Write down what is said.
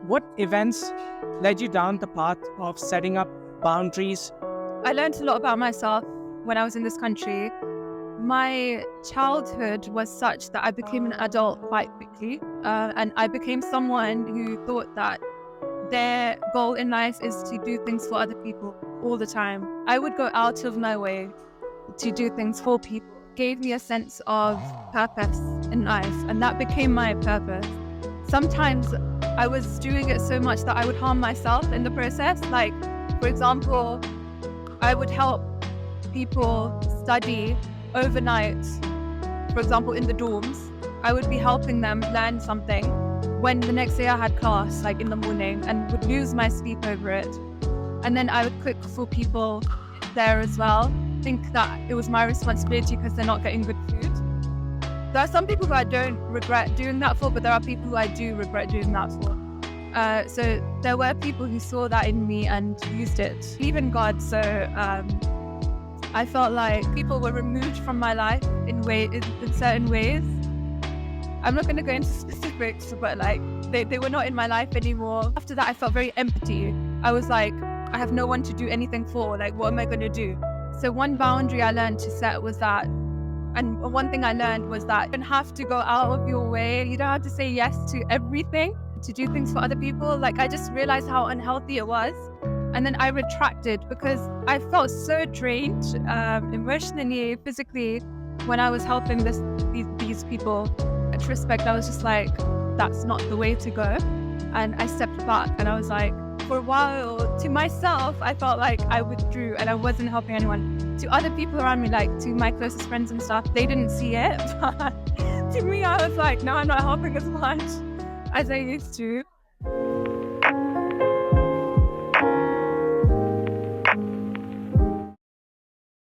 What events led you down the path of setting up boundaries? I learned a lot about myself when I was in this country. My childhood was such that I became an adult quite quickly, and I became someone who thought that their goal in life is to do things for other people all the time. I would go out of my way to do things for people. It gave me a sense of purpose in life, and that became my purpose. Sometimes I was doing it so much that I would harm myself in the process. Like, for example, I would help people study overnight, for example, in the dorms. I would be helping them learn something when the next day I had class, like in the morning, and would lose my sleep over it. And then I would cook for people there as well, think that it was my responsibility because they're not getting good food. There are some people who I don't regret doing that for, but there are people who I do regret doing that for. So there were people who saw that in me and used it. Even God, so I felt like people were removed from my life in certain ways. I'm not going to go into specifics, but like they were not in my life anymore. After that, I felt very empty. I was like, I have no one to do anything for. Like, what am I going to do? So one boundary I learned to set was that, and one thing I learned was that you don't have to go out of your way. You don't have to say yes to everything to do things for other people. Like, I just realized how unhealthy it was. And then I retracted because I felt so drained emotionally, physically, when I was helping these people. In retrospect, I was just like, that's not the way to go. And I stepped back and I was like, for a while, to myself, I felt like I withdrew and I wasn't helping anyone. To other people around me, like to my closest friends and stuff, they didn't see it. But to me, I was like, no, I'm not helping as much as I used to.